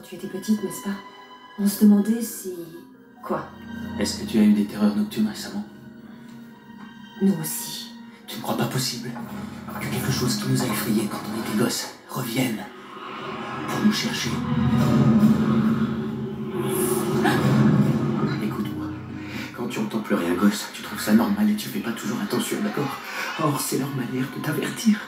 tu étais petite, n'est-ce pas? On se demandait si... Quoi? Est-ce que tu as eu des terreurs nocturnes récemment? Nous aussi. Tu ne crois pas possible que quelque chose qui nous a effrayés quand on était gosses revienne pour nous chercher? Écoute-moi, quand tu entends pleurer un gosse, tu trouves ça normal et tu fais pas toujours attention, d'accord? Or, c'est leur manière de t'avertir.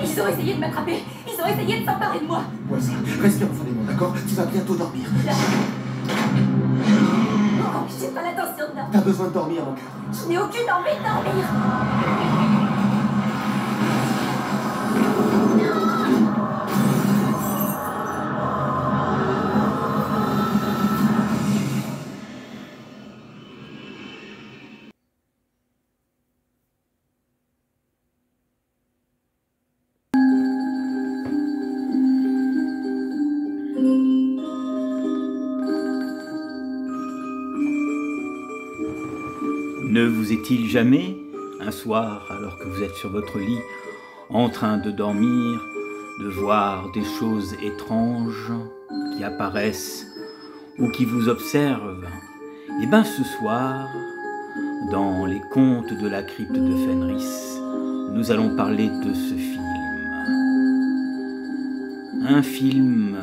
Ils ont essayé de m'attraper. Ils ont essayé de s'emparer de moi. Ouais, ça. Respire profondément, d'accord? Tu vas bientôt dormir. Oh, j'ai pas l'intention de dormir. T'as besoin de dormir, mon cœur. Je n'ai aucune envie de dormir. Ne vous est-il jamais, un soir, alors que vous êtes sur votre lit, en train de dormir, de voir des choses étranges qui apparaissent ou qui vous observent? Eh bien ce soir, dans les contes de la crypte de Fenris, nous allons parler de ce film. Un film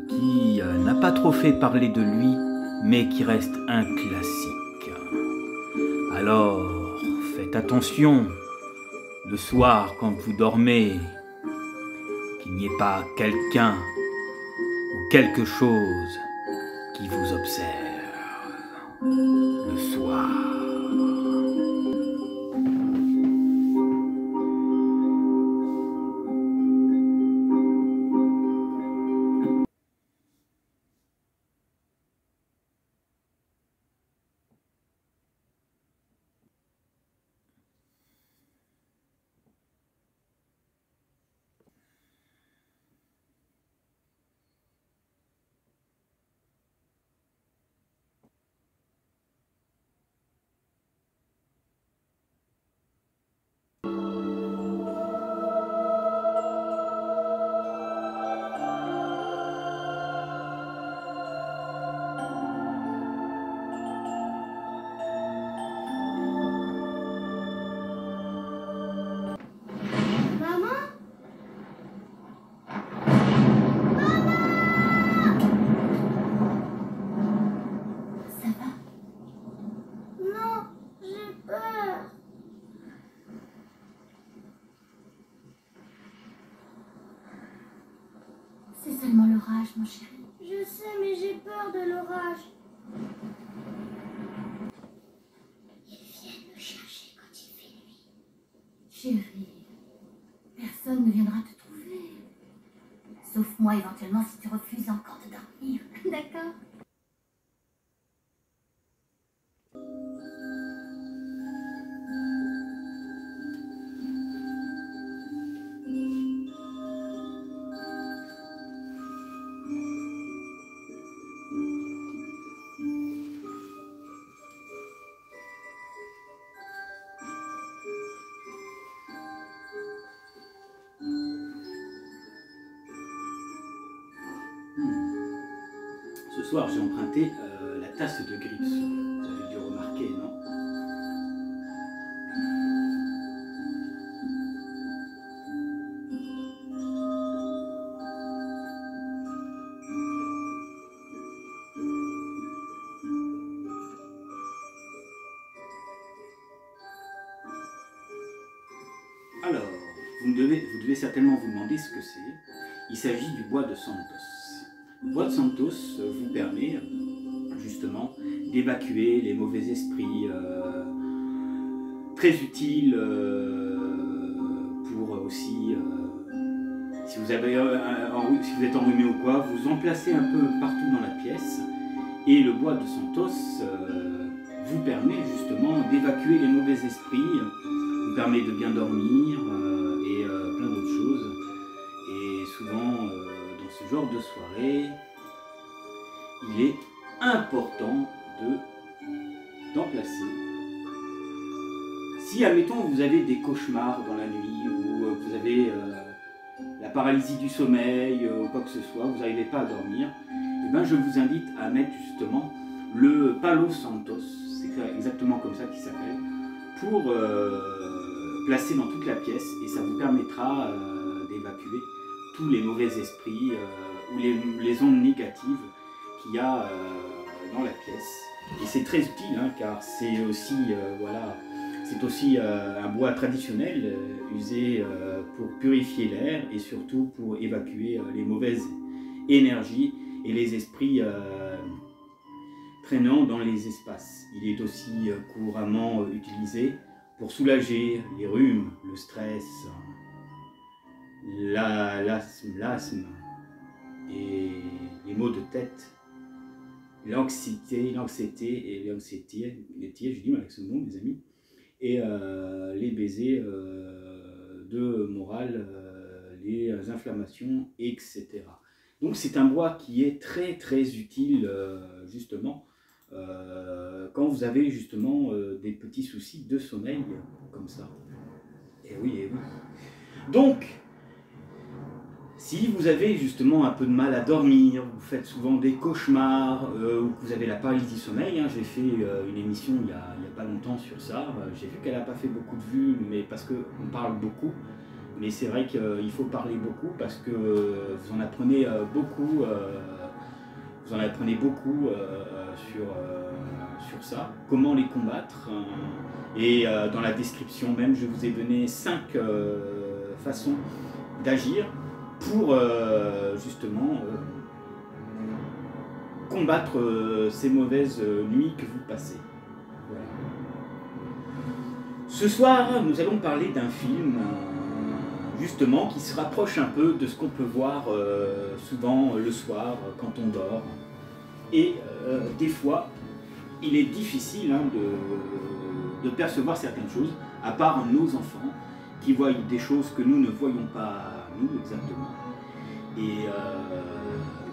qui n'a pas trop fait parler de lui, mais qui reste un classique. Alors, faites attention, le soir quand vous dormez, qu'il n'y ait pas quelqu'un ou quelque chose qui vous observe le soir. C'est seulement l'orage, mon chéri. Je sais, mais j'ai peur de l'orage. Ils viennent me chercher quand il fait nuit. Chérie, personne ne viendra te trouver. Sauf moi, éventuellement, si tu refuses encore de dormir. D'accord? Ce soir, j'ai emprunté la tasse de Grips. Vous avez dû remarquer, non? Alors, vous devez certainement vous demander ce que c'est. Il s'agit du bois de Santos. Le bois de Santos vous permet justement d'évacuer les mauvais esprits, très utile pour aussi, si vous êtes enrhumé ou quoi, vous en placez un peu partout dans la pièce et le bois de Santos vous permet justement d'évacuer les mauvais esprits, vous permet de bien dormir et plein d'autres choses. Et souvent dans ce genre de soirée, il est important d'en placer. Si, admettons, vous avez des cauchemars dans la nuit, ou vous avez la paralysie du sommeil, quoi que ce soit, vous n'arrivez pas à dormir, eh ben, je vous invite à mettre justement le Palo Santos, c'est exactement comme ça qu'il s'appelle, pour placer dans toute la pièce, et ça vous permettra d'évacuer tous les mauvais esprits ou les ondes négatives qu'il y a dans la pièce. Et c'est très utile, hein, car c'est aussi, voilà, c'est aussi un bois traditionnel usé pour purifier l'air et surtout pour évacuer les mauvaises énergies et les esprits traînant dans les espaces. Il est aussi couramment utilisé pour soulager les rhumes, le stress, l'asthme et les maux de tête, l'anxiété, j'ai du mal avec ce mot, mes amis, et les baisers de morale, les inflammations, etc. Donc c'est un bois qui est très très utile justement quand vous avez justement des petits soucis de sommeil comme ça. Et oui, et oui. Donc, si vous avez justement un peu de mal à dormir, vous faites souvent des cauchemars, ou que vous avez la paralysie du sommeil, hein, j'ai fait une émission il y a pas longtemps sur ça, j'ai vu qu'elle n'a pas fait beaucoup de vues, mais parce qu'on parle beaucoup, mais c'est vrai qu'il faut parler beaucoup parce que vous en apprenez beaucoup, sur ça, comment les combattre, et dans la description même, je vous ai donné 5 façons d'agir pour justement combattre ces mauvaises nuits que vous passez. Voilà. Ce soir, nous allons parler d'un film justement qui se rapproche un peu de ce qu'on peut voir souvent le soir quand on dort. Et des fois, il est difficile hein, de percevoir certaines choses, à part nos enfants qui voient des choses que nous ne voyons pas nous exactement. Et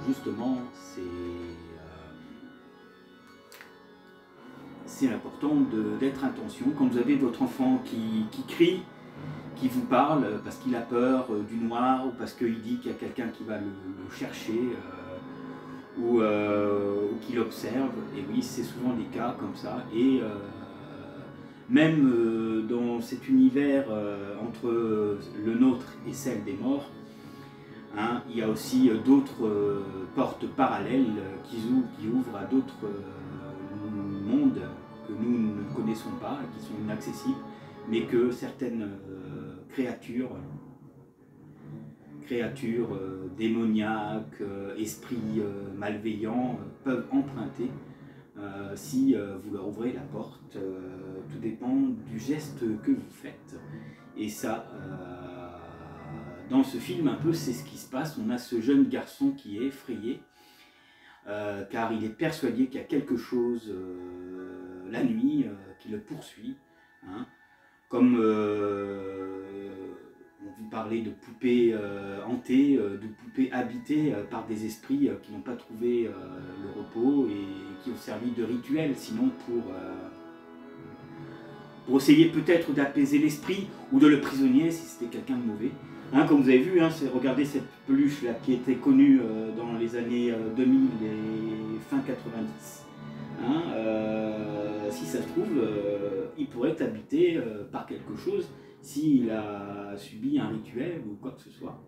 justement, c'est important d'être attention. Quand vous avez votre enfant qui crie, qui vous parle parce qu'il a peur du noir, ou parce qu'il dit qu'il y a quelqu'un qui va le chercher, ou qu'il observe, et oui, c'est souvent des cas comme ça. Et même dans cet univers entre le nôtre et celle des morts, hein, il y a aussi d'autres portes parallèles qui ouvrent à d'autres mondes que nous ne connaissons pas, qui sont inaccessibles, mais que certaines créatures démoniaques, esprits malveillants peuvent emprunter si vous leur ouvrez la porte. Tout dépend du geste que vous faites. Et ça, dans ce film un peu, c'est ce qui se passe. On a ce jeune garçon qui est effrayé, car il est persuadé qu'il y a quelque chose la nuit qui le poursuit. Hein. Comme on vous parlait de poupées hantées, de poupées habitées par des esprits qui n'ont pas trouvé le repos et qui ont servi de rituel, sinon pour essayer peut-être d'apaiser l'esprit ou de le prisonnier si c'était quelqu'un de mauvais. Hein, comme vous avez vu, hein, regardez cette peluche là qui était connue dans les années 2000 et fin 90. Hein, si ça se trouve, il pourrait être habité par quelque chose s'il a subi un rituel ou quoi que ce soit.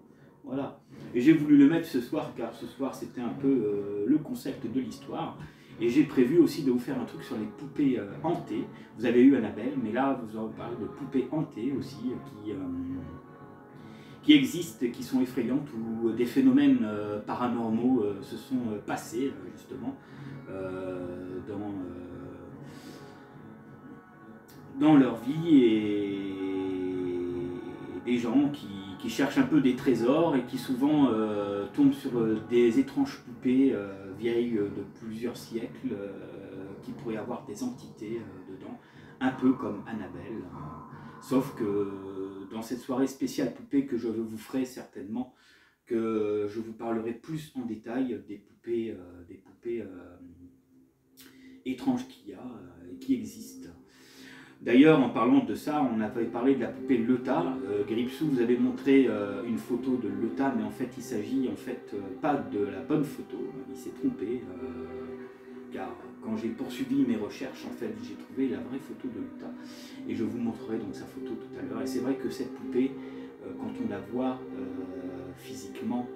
Voilà. Et j'ai voulu le mettre ce soir, car ce soir c'était un peu le concept de l'histoire. Et j'ai prévu aussi de vous faire un truc sur les poupées hantées. Vous avez eu Annabelle, mais là vous en parlez de poupées hantées aussi, qui existent, qui sont effrayantes, où des phénomènes paranormaux se sont passés justement dans leur vie, et des gens qui cherchent un peu des trésors et qui souvent tombent sur des étranges poupées vieilles de plusieurs siècles qui pourraient avoir des entités dedans, un peu comme Annabelle. Sauf que dans cette soirée spéciale poupée que je vous ferai certainement, que je vous parlerai plus en détail des poupées étranges qu'il y a et qui existent. D'ailleurs, en parlant de ça, on avait parlé de la poupée Leta. Gripsou vous avait montré une photo de Leta, mais en fait, il s'agit pas de la bonne photo. Il s'est trompé, car quand j'ai poursuivi mes recherches, en fait, j'ai trouvé la vraie photo de Leta. Et je vous montrerai donc sa photo tout à l'heure. Et c'est vrai que cette poupée, quand on la voit physiquement,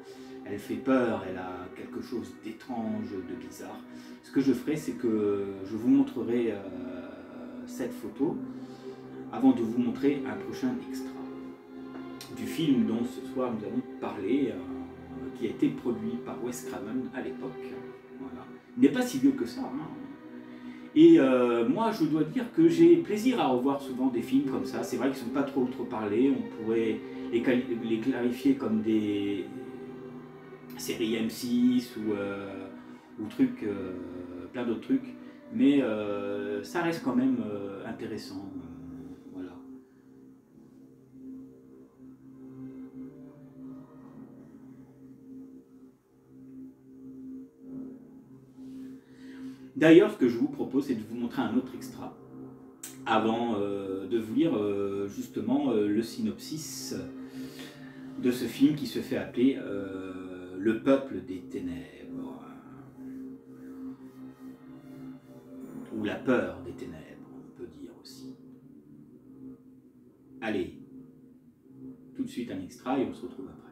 elle fait peur, elle a quelque chose d'étrange, de bizarre. Ce que je ferai, c'est que je vous montrerai cette photo avant de vous montrer un prochain extra du film dont ce soir nous allons parler, qui a été produit par Wes Craven à l'époque. Voilà. Il n'est pas si vieux que ça. Hein. Et moi, je dois dire que j'ai plaisir à revoir souvent des films comme ça. C'est vrai qu'ils ne sont pas trop parlés. On pourrait les clarifier comme des séries M6 ou trucs, plein d'autres trucs. Mais ça reste quand même intéressant. Voilà. D'ailleurs, ce que je vous propose, c'est de vous montrer un autre extra avant de vous lire justement le synopsis de ce film qui se fait appeler Le peuple des ténèbres, ou la peur des ténèbres, on peut dire aussi. Allez, tout de suite un extra et on se retrouve après.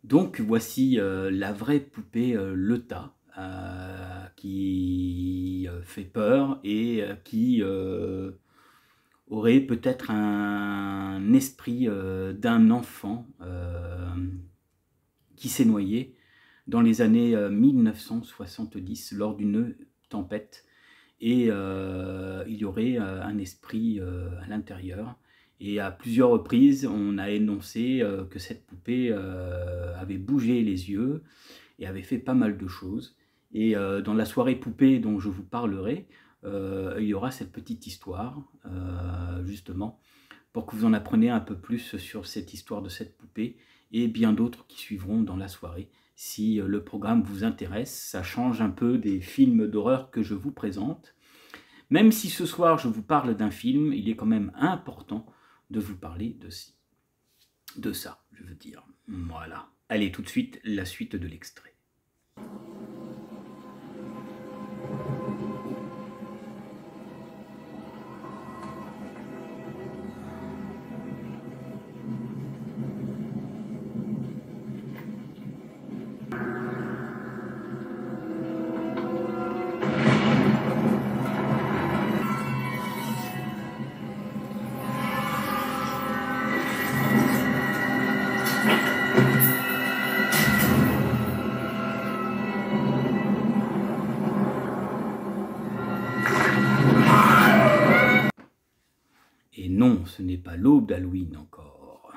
Donc voici la vraie poupée Leta qui fait peur et qui aurait peut-être un esprit d'un enfant qui s'est noyé dans les années 1970 lors d'une tempête, et il y aurait un esprit à l'intérieur. Et à plusieurs reprises, on a énoncé que cette poupée avait bougé les yeux et avait fait pas mal de choses. Et dans la soirée poupée dont je vous parlerai, il y aura cette petite histoire, justement, pour que vous en appreniez un peu plus sur cette histoire de cette poupée et bien d'autres qui suivront dans la soirée. Si le programme vous intéresse, ça change un peu des films d'horreur que je vous présente. Même si ce soir je vous parle d'un film, il est quand même important de vous parler de ça, je veux dire. Voilà. Allez, tout de suite, la suite de l'extrait. Et non, ce n'est pas l'aube d'Halloween encore.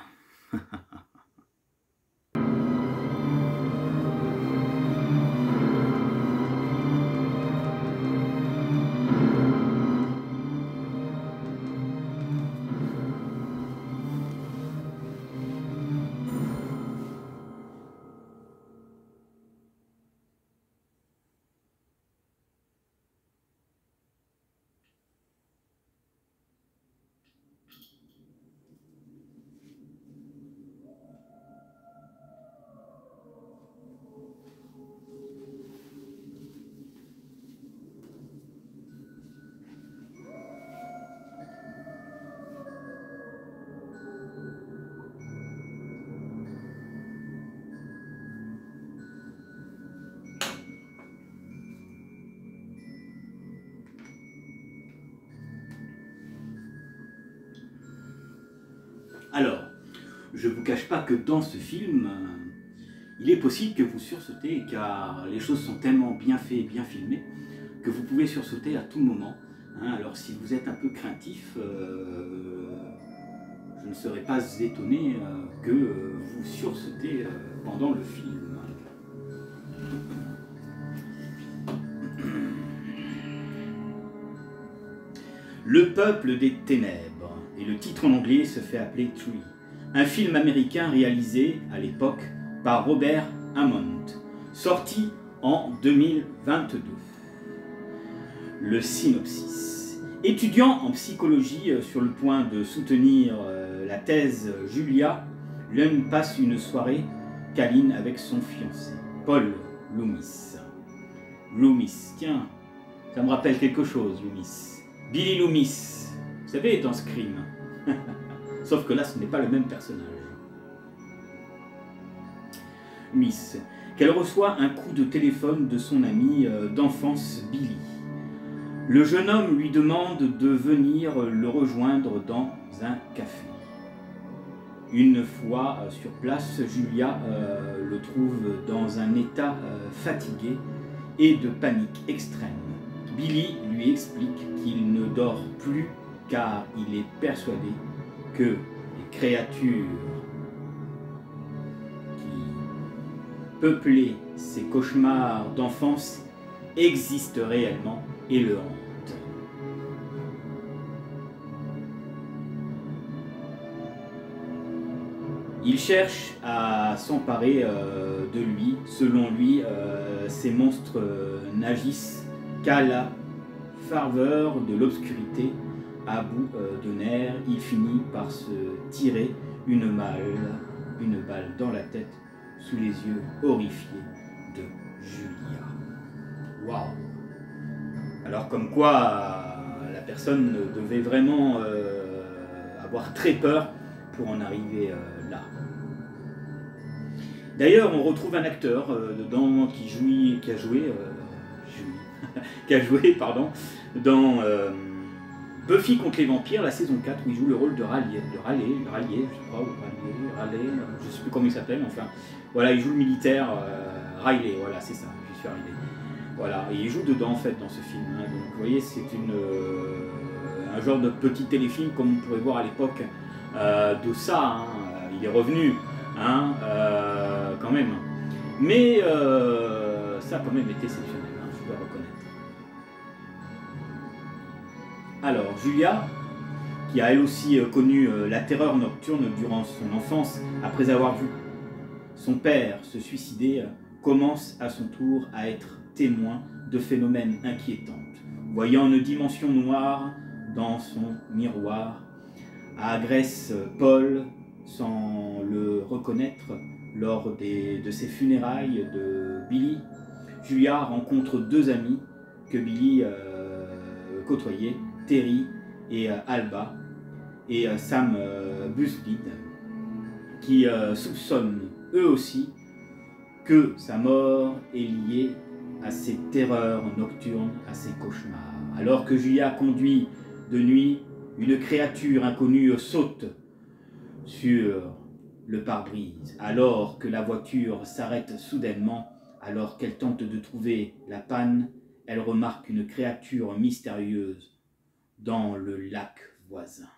Alors, je ne vous cache pas que dans ce film, il est possible que vous sursautez, car les choses sont tellement bien faites et bien filmées, que vous pouvez sursauter à tout moment. Hein. Alors si vous êtes un peu craintif, je ne serais pas étonné que vous sursautez pendant le film. Le peuple des ténèbres, et le titre en anglais se fait appeler Tree. un film américain réalisé à l'époque par Robert Hammond, sorti en 2022. Le synopsis. Étudiant en psychologie sur le point de soutenir la thèse Julia, l'homme passe une soirée câline avec son fiancé, Paul Loomis. Loomis, tiens, ça me rappelle quelque chose, Loomis. Billy Loomis, vous savez, dans Scream. Sauf que là, ce n'est pas le même personnage. Loomis, qu'elle reçoit un coup de téléphone de son ami d'enfance Billy. Le jeune homme lui demande de venir le rejoindre dans un café. Une fois sur place, Julia le trouve dans un état fatigué et de panique extrême. Billy lui explique qu'il ne dort plus car il est persuadé que les créatures qui peuplaient ses cauchemars d'enfance existent réellement et le hantent. Il cherche à s'emparer de lui. Selon lui, ces monstres n'agissent qu'à la faveur de l'obscurité. À bout de nerfs, il finit par se tirer une balle dans la tête sous les yeux horrifiés de Julia. Waouh! Alors comme quoi, la personne devait vraiment avoir très peur pour en arriver là. D'ailleurs, on retrouve un acteur dedans qui a joué dans Buffy contre les vampires, la saison 4, où il joue le rôle de Raleigh, je crois, je sais plus comment il s'appelle, enfin, voilà, il joue le militaire, Riley, voilà, c'est ça, je suis arrivé. Voilà, et il joue dedans, en fait, dans ce film, hein. Donc, vous voyez, c'est un genre de petit téléfilm, comme on pourrait voir à l'époque de ça, hein. Il est revenu, hein, quand même. Mais ça a quand même été exceptionnel, hein, je dois reconnaître. Alors, Julia, qui a elle aussi connu la terreur nocturne durant son enfance, après avoir vu son père se suicider, commence à son tour à être témoin de phénomènes inquiétants. Voyant une dimension noire dans son miroir, agresse Paul sans le reconnaître lors de ses funérailles de Billy. Julia rencontre deux amis que Billy côtoyait, Terry et Alba, et Sam Busbid, qui soupçonnent eux aussi que sa mort est liée à ses terreurs nocturnes, à ses cauchemars. Alors que Julia conduit de nuit, une créature inconnue saute sur le pare-brise, alors que la voiture s'arrête soudainement. Alors qu'elle tente de trouver la panne, elle remarque une créature mystérieuse dans le lac voisin.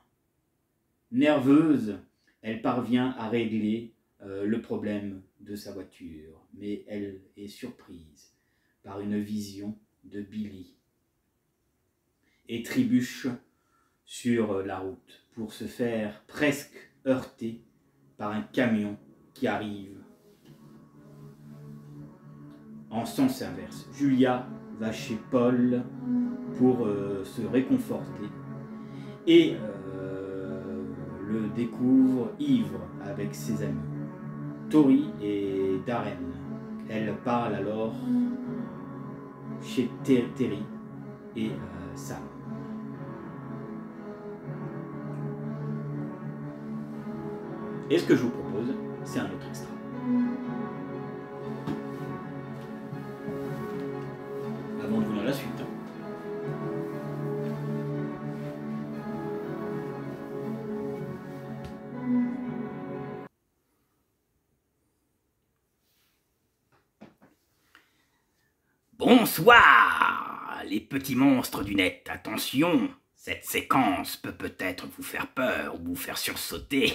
Nerveuse, elle parvient à régler le problème de sa voiture, mais elle est surprise par une vision de Billy et trébuche sur la route pour se faire presque heurter par un camion qui arrive en sens inverse. Julia va chez Paul pour se réconforter et le découvre ivre avec ses amis, Tori et Darren. Elle parle alors chez Terry et Sam. Et ce que je vous propose, c'est un autre extrait. Avant de vous donner la suite. Bonsoir, les petits monstres du net. Attention, cette séquence peut peut-être vous faire peur ou vous faire sursauter.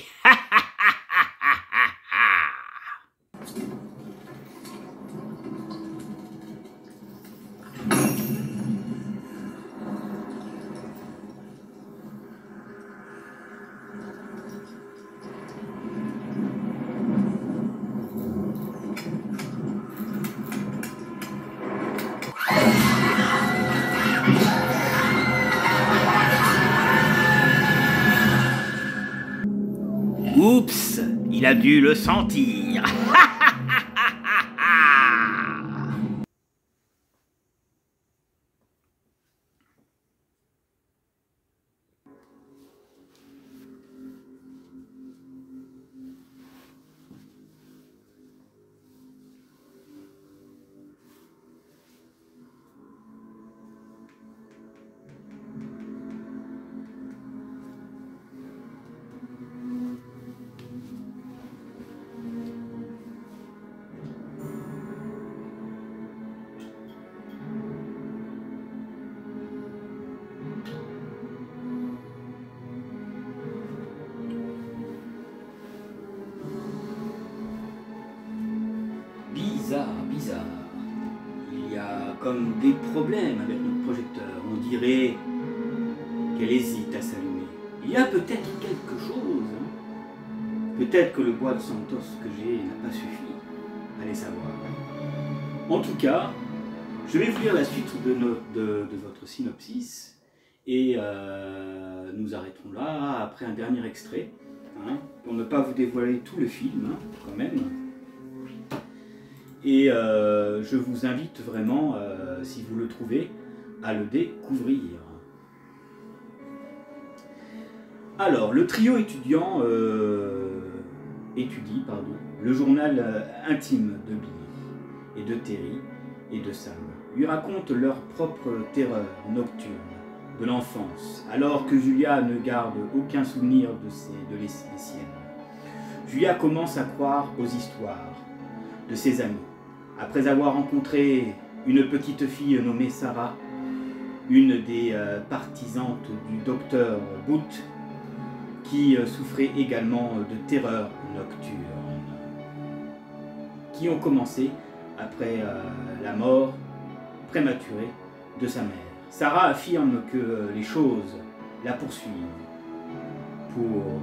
il a dû le sentir. Bizarre. Il y a comme des problèmes avec notre projecteur. On dirait qu'elle hésite à s'allumer. Il y a peut-être quelque chose. Hein. Peut-être que le bois de Santos que j'ai n'a pas suffi. Allez savoir. En tout cas, je vais vous lire la suite de votre synopsis. Et nous arrêterons là après un dernier extrait. Hein, pour ne pas vous dévoiler tout le film, hein, quand même. Et je vous invite vraiment, si vous le trouvez, à le découvrir. Alors, le trio étudiant étudie le journal intime de Billy et de Terry et de Sam. Lui racontent leur propre terreur nocturne de l'enfance, alors que Julia ne garde aucun souvenir des siennes. Julia commence à croire aux histoires de ses amis. Après avoir rencontré une petite fille nommée Sarah, une des partisanes du docteur Booth, qui souffrait également de terreur nocturne, qui ont commencé après la mort prématurée de sa mère. Sarah affirme que les choses la poursuivent pour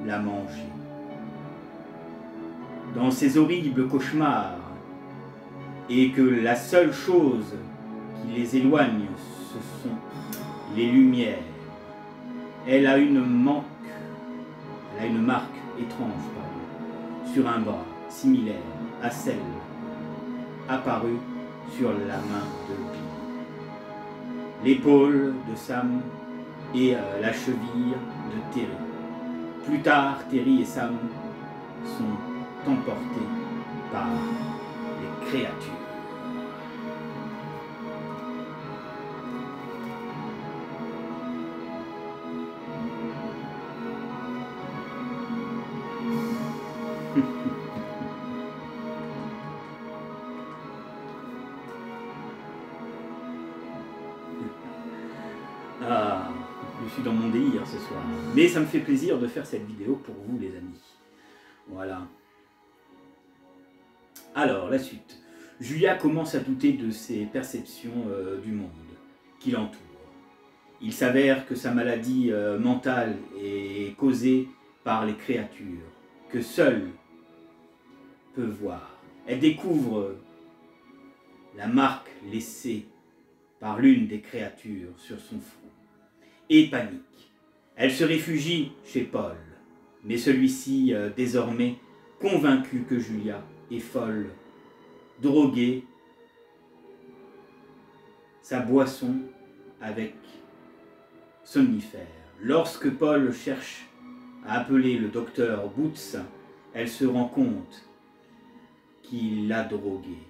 la manger. Dans ces horribles cauchemars, et que la seule chose qui les éloigne, ce sont les lumières. Elle a une marque étrange sur un bras, similaire à celle apparue sur la main de Billy, l'épaule de Sam et la cheville de Terry. Plus tard, Terry et Sam sont emportés par les créatures. Ah, je suis dans mon délire ce soir. Mais ça me fait plaisir de faire cette vidéo pour vous les amis. Voilà. Alors, la suite. Julia commence à douter de ses perceptions du monde qui l'entoure. Il s'avère que sa maladie mentale est causée par les créatures que seule peut voir. Elle découvre la marque laissée par l'une des créatures sur son front et panique. Elle se réfugie chez Paul, mais celui-ci, désormais convaincu que Julia est folle, droguée, sa boisson avec somnifère. Lorsque Paul cherche à appeler le docteur Boots, elle se rend compte qu'il l'a droguée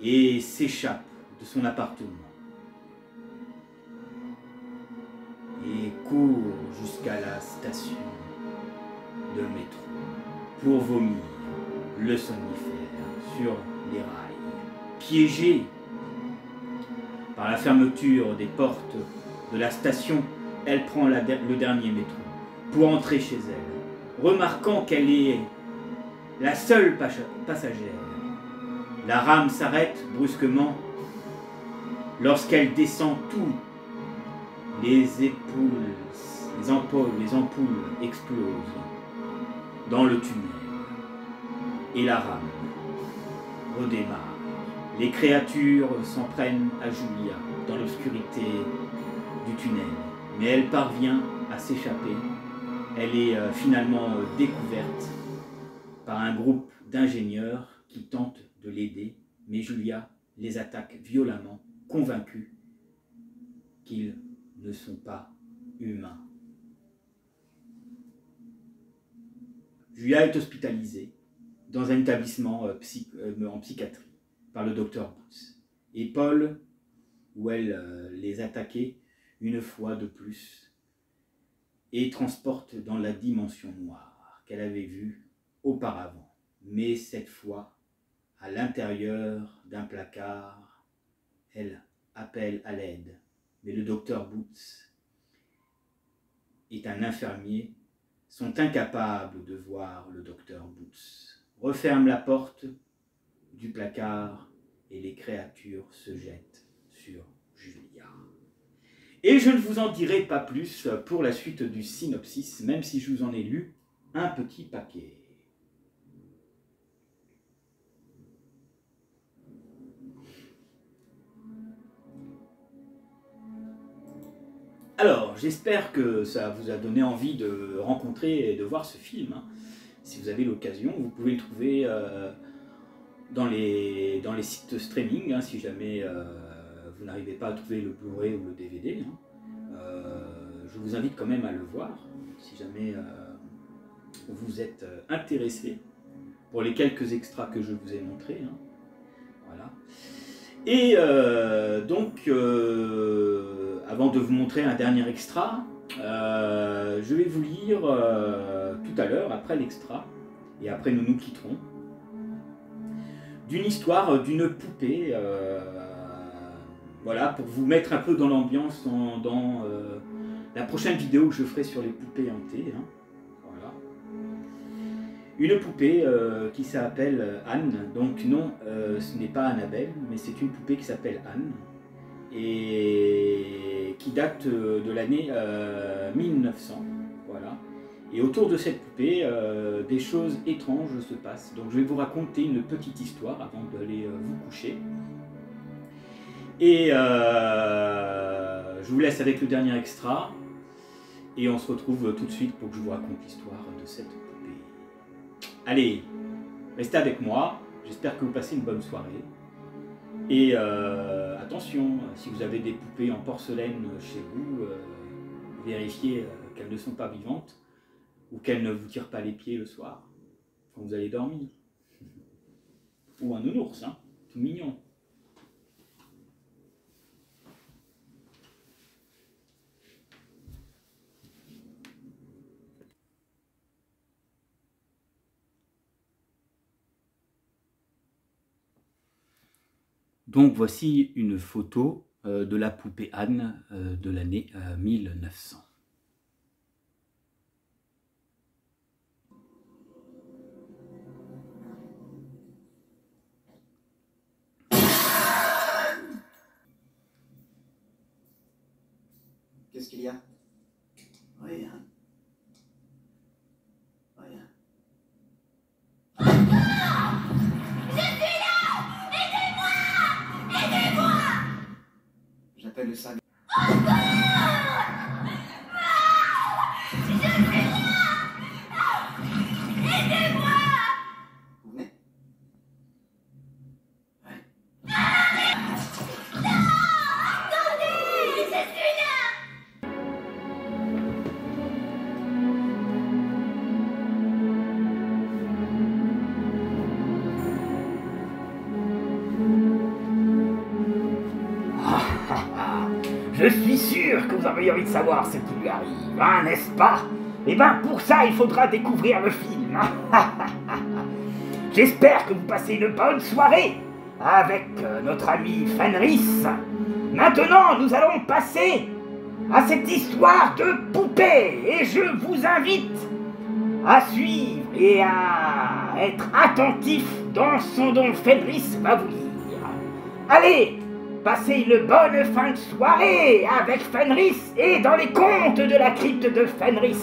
et s'échappe de son appartement et court jusqu'à la station de métro pour vomir le somnifère sur les rails. Piégée par la fermeture des portes de la station, elle prend le dernier métro pour entrer chez elle, remarquant qu'elle est la seule passagère. La rame s'arrête brusquement lorsqu'elle descend tout. Les ampoules explosent dans le tunnel et la rame redémarre. Les créatures s'en prennent à Julia dans l'obscurité du tunnel, mais elle parvient à s'échapper. Elle est finalement découverte par un groupe d'ingénieurs qui tentent de l'aider, mais Julia les attaque violemment, convaincue qu'ils ne sont pas humains. Julia est hospitalisée dans un établissement en psychiatrie par le docteur Boots. Et Paul, où elle les attaquait une fois de plus, et transporte dans la dimension noire qu'elle avait vue auparavant, mais cette fois à l'intérieur d'un placard. Elle appelle à l'aide, mais le docteur Boots et un infirmier sont incapables de voir le docteur Boots. Referme la porte du placard et les créatures se jettent sur Julia. Et je ne vous en dirai pas plus pour la suite du synopsis, même si je vous en ai lu un petit paquet. Alors, j'espère que ça vous a donné envie de rencontrer et de voir ce film. Si vous avez l'occasion, vous pouvez le trouver dans les sites streaming, si jamais vous n'arrivez pas à trouver le Blu-ray ou le DVD. Je vous invite quand même à le voir, si jamais vous êtes intéressé, pour les quelques extras que je vous ai montrés. Voilà. Et donc, avant de vous montrer un dernier extra, je vais vous lire tout à l'heure, après l'extra, et après nous nous quitterons, d'une histoire d'une poupée, voilà, pour vous mettre un peu dans l'ambiance dans la prochaine vidéo que je ferai sur les poupées hantées. Voilà. Une poupée qui s'appelle Anne, donc non, ce n'est pas Annabelle, mais c'est une poupée qui s'appelle Anne, et qui date de l'année 1900, voilà. Et autour de cette poupée, des choses étranges se passent. Donc je vais vous raconter une petite histoire avant d'aller vous coucher. Et je vous laisse avec le dernier extra, et on se retrouve tout de suite pour que je vous raconte l'histoire de cette poupée. Allez, restez avec moi, j'espère que vous passez une bonne soirée. Et attention, si vous avez des poupées en porcelaine chez vous, vérifiez qu'elles ne sont pas vivantes ou qu'elles ne vous tirent pas les pieds le soir quand vous allez dormir. Ou un nounours, tout mignon. Donc voici une photo de la poupée Anne de l'année 1900. Qu'est-ce qu'il y a? Rien. Rien. J'appelle ça. Vous venez? Ouais. Je suis sûr que vous avez envie de savoir ce qui lui arrive, n'est-ce pas? Eh bien, pour ça, il faudra découvrir le film. J'espère que vous passez une bonne soirée avec notre ami Fenris. Maintenant, nous allons passer à cette histoire de poupée. Et je vous invite à suivre et à être attentif dans ce dont Fenris va vous dire. Allez! Passez une bonne fin de soirée avec Fenris et dans les contes de la crypte de Fenris.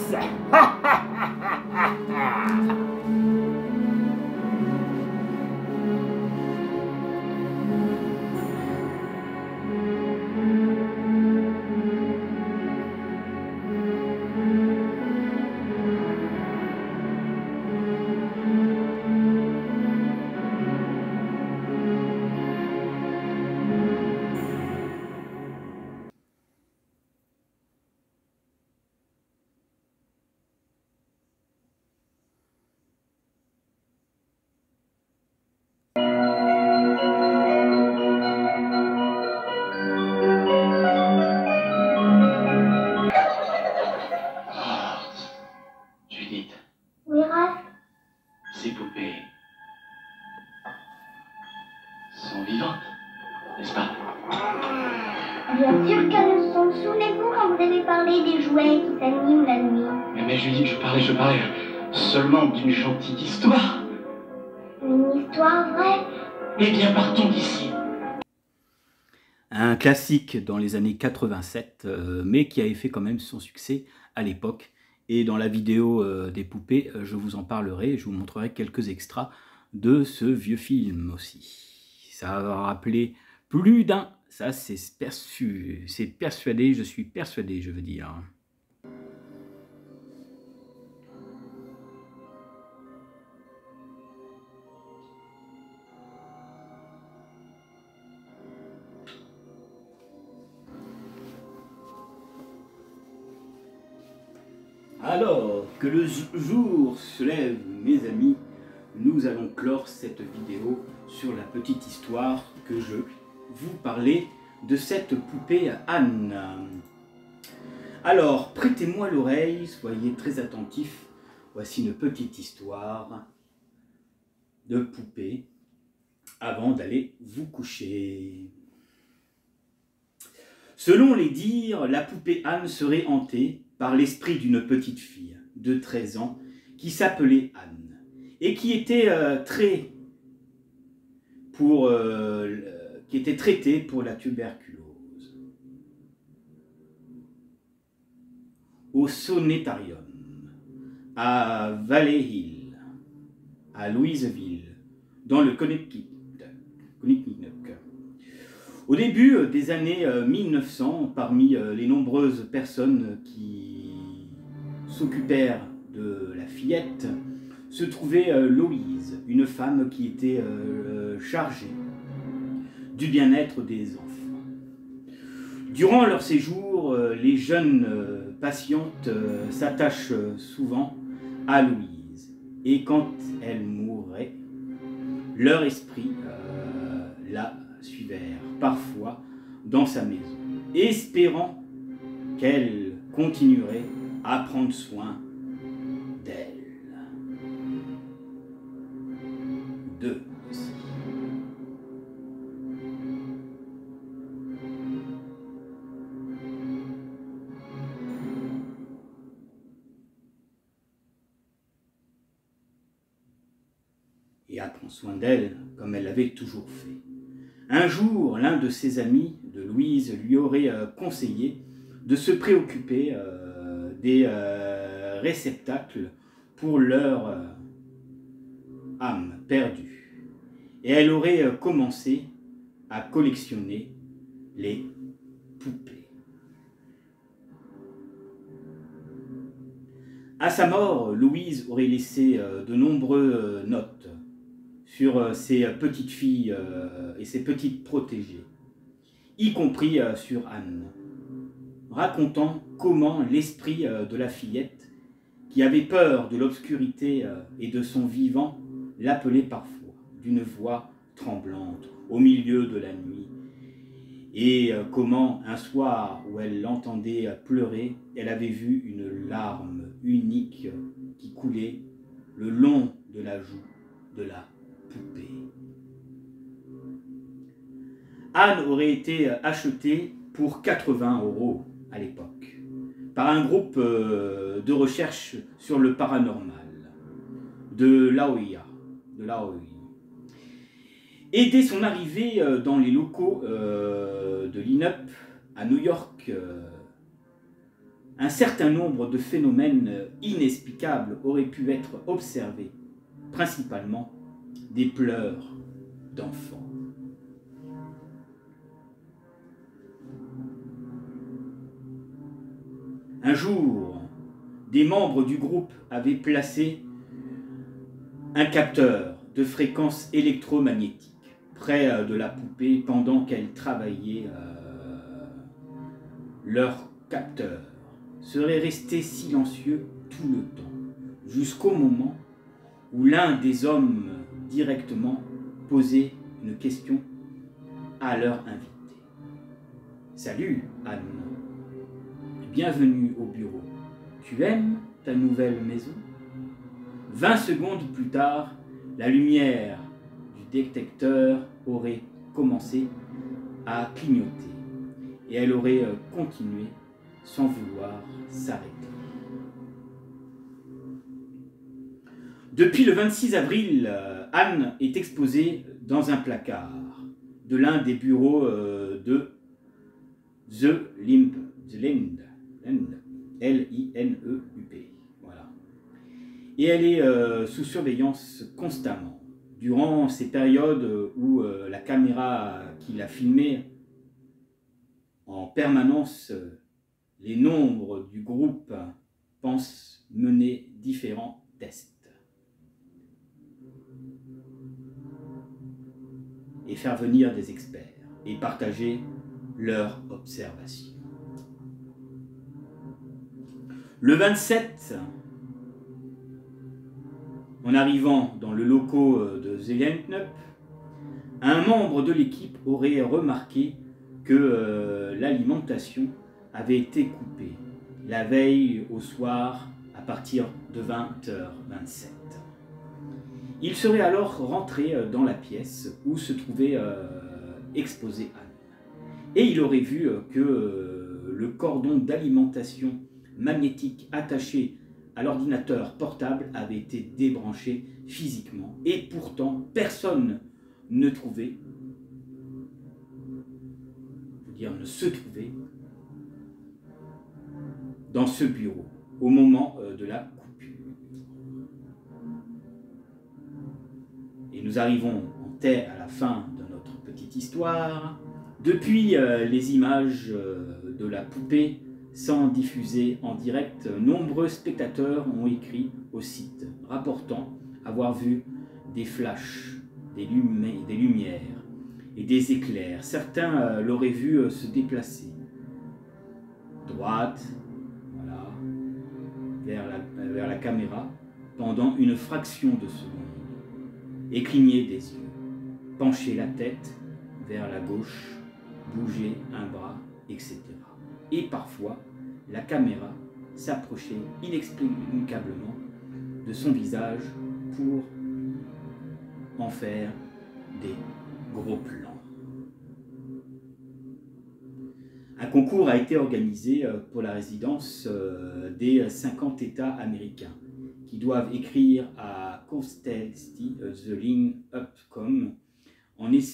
vous avez parlé des jouets qui s'animent la nuit. Mais Julie, je parlais seulement d'une gentille histoire. Une histoire vraie? Eh bien, partons d'ici. Un classique dans les années 87, mais qui avait fait quand même son succès à l'époque. Et dans la vidéo des poupées, je vous en parlerai, je vous montrerai quelques extras de ce vieux film aussi. Ça va rappeler plus d'un, ça c'est persuadé, je suis persuadé, je veux dire. Alors que le jour se lève, mes amis, nous allons clore cette vidéo sur la petite histoire que je vous parlais de cette poupée Anne. Alors, prêtez-moi l'oreille, soyez très attentifs. Voici une petite histoire de poupée avant d'aller vous coucher. Selon les dires, la poupée Anne serait hantée par l'esprit d'une petite fille de 13 ans qui s'appelait Anne et qui était, traitée pour la tuberculose au Sanitarium à Valley Hill, à Louisville, dans le Connecticut. Au début des années 1900, parmi les nombreuses personnes qui s'occupèrent de la fillette, se trouvait Louise, une femme qui était chargée du bien-être des enfants. Durant leur séjour, les jeunes patientes s'attachent souvent à Louise, et quand elle mourrait, leur esprit la suivèrent parfois dans sa maison, espérant qu'elle continuerait à prendre soin d'elle. D'eux aussi. Et à prendre soin d'elle comme elle l'avait toujours fait. Un jour, l'un de ses amis de Louise lui aurait conseillé de se préoccuper des réceptacles pour leur âme perdue. Et elle aurait commencé à collectionner les poupées. À sa mort, Louise aurait laissé de nombreuses notes sur ses petites filles et ses petites protégées, y compris sur Anne, racontant comment l'esprit de la fillette, qui avait peur de l'obscurité et de son vivant, l'appelait parfois d'une voix tremblante au milieu de la nuit, et comment un soir où elle l'entendait pleurer, elle avait vu une larme unique qui coulait le long de la joue de la poupée. Anne aurait été achetée pour 80 € à l'époque par un groupe de recherche sur le paranormal de l'AOIA. Et dès son arrivée dans les locaux de l'INUP à New York, un certain nombre de phénomènes inexplicables auraient pu être observés, principalement des pleurs d'enfants. Un jour, des membres du groupe avaient placé un capteur de fréquence électromagnétique près de la poupée pendant qu'elle travaillait. Leur capteur serait resté silencieux tout le temps, jusqu'au moment où l'un des hommes directement posait une question à leur invité. « Salut, Anne. Bienvenue au bureau. Tu aimes ta nouvelle maison ?» 20 secondes plus tard, la lumière du détecteur aurait commencé à clignoter et elle aurait continué sans vouloir s'arrêter. Depuis le 26 avril, Anne est exposée dans un placard de l'un des bureaux de The Limp, L-I-N-E-U-P. Voilà. Et elle est sous surveillance constamment. Durant ces périodes où la caméra qui l'a filmée en permanence, les nombres du groupe pensent mener différents tests et faire venir des experts et partager leurs observations. Le 27, en arrivant dans le local de Zelenknup, un membre de l'équipe aurait remarqué que l'alimentation avait été coupée la veille au soir à partir de 20h27. Il serait alors rentré dans la pièce où se trouvait exposée Anne. Et il aurait vu que le cordon d'alimentation magnétique attaché à l'ordinateur portable avait été débranché physiquement. Et pourtant, personne ne trouvait, ne se trouvait dans ce bureau au moment de la coupure. Et nous arrivons à la fin de notre petite histoire. Depuis les images de la poupée sans diffuser en direct, nombreux spectateurs ont écrit au site, rapportant avoir vu des flashs, des lumières et des éclairs. Certains l'auraient vu se déplacer. Droite, voilà, vers la caméra, pendant une fraction de seconde, et cligner des yeux, pencher la tête vers la gauche, bouger un bras, etc. Et parfois, la caméra s'approchait inexplicablement de son visage pour en faire des gros plans. Un concours a été organisé pour la résidence des 50 États américains qui doivent écrire à Contesti the Line Upcom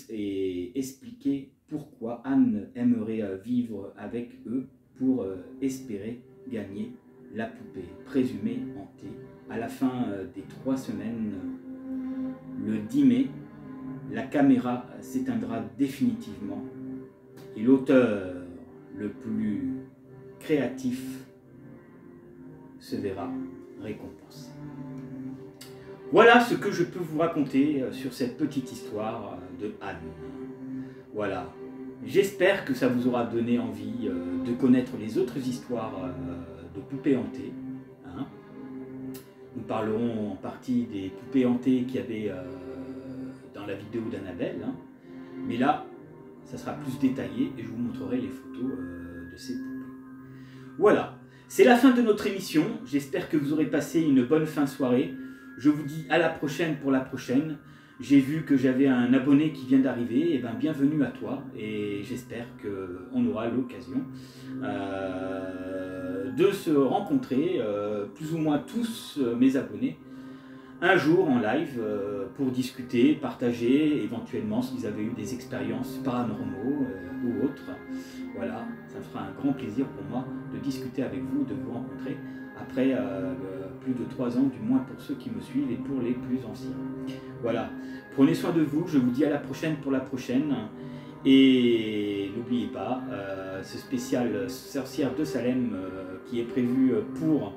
et expliquer pourquoi Anne aimerait vivre avec eux pour espérer gagner la poupée présumée hantée. À la fin des 3 semaines, le 10 mai, la caméra s'éteindra définitivement et l'auteur le plus créatif se verra récompensé. Voilà ce que je peux vous raconter sur cette petite histoire de Anne. Voilà. J'espère que ça vous aura donné envie de connaître les autres histoires de poupées hantées. Hein. Nous parlerons en partie des poupées hantées qu'il y avait dans la vidéo d'Annabelle. Hein. Mais là, ça sera plus détaillé et je vous montrerai les photos de ces poupées. Voilà, c'est la fin de notre émission. J'espère que vous aurez passé une bonne fin de soirée. Je vous dis à la prochaine pour la prochaine. J'ai vu que j'avais un abonné qui vient d'arriver, et bienvenue à toi, et j'espère qu'on aura l'occasion de se rencontrer, plus ou moins tous mes abonnés, un jour en live pour discuter, partager éventuellement s'ils avaient eu des expériences paranormaux ou autres. Voilà, ça me fera un grand plaisir pour moi de discuter avec vous, de vous rencontrer après plus de 3 ans, du moins pour ceux qui me suivent et pour les plus anciens. Voilà, prenez soin de vous, je vous dis à la prochaine pour la prochaine. Et n'oubliez pas, ce spécial Sorcière de Salem qui est prévu pour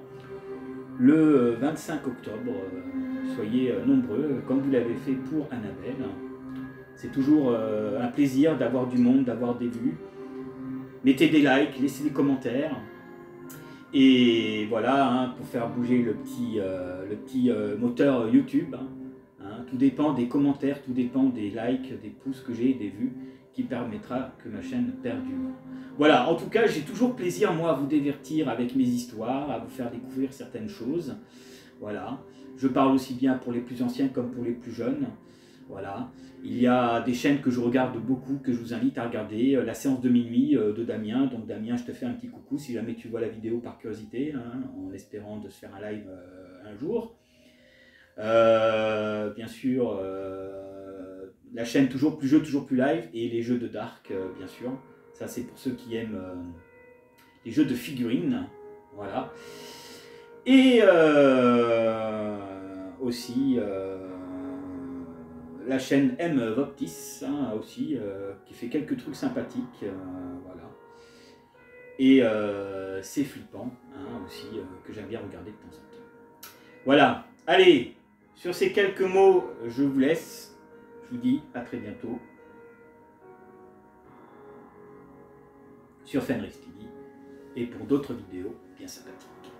le 25 octobre. Soyez nombreux, comme vous l'avez fait pour Annabelle. C'est toujours un plaisir d'avoir du monde, d'avoir des vues. Mettez des likes, laissez des commentaires. Et voilà, hein, pour faire bouger le petit moteur YouTube. Hein, tout dépend des commentaires, tout dépend des likes, des pouces que j'ai, des vues, qui permettra que ma chaîne perdure. Voilà, en tout cas, j'ai toujours plaisir, moi, à vous divertir avec mes histoires, à vous faire découvrir certaines choses. Voilà, je parle aussi bien pour les plus anciens comme pour les plus jeunes. Voilà. Il y a des chaînes que je regarde beaucoup, que je vous invite à regarder. La séance de minuit de Damien. Donc Damien, je te fais un petit coucou si jamais tu vois la vidéo par curiosité, hein, en espérant de se faire un live un jour. Bien sûr, la chaîne Toujours Plus Jeux, Toujours Plus Live et les jeux de Dark, bien sûr. Ça, c'est pour ceux qui aiment les jeux de figurines. Voilà. Et aussi la chaîne M Voptis, hein, aussi, qui fait quelques trucs sympathiques. Voilà. Et c'est flippant, hein, aussi, que j'aime bien regarder de temps en temps. Voilà. Allez, sur ces quelques mots, je vous laisse. Je vous dis à très bientôt sur Fenris TV et pour d'autres vidéos bien sympathiques.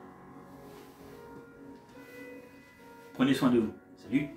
Prenez soin de vous. Salut!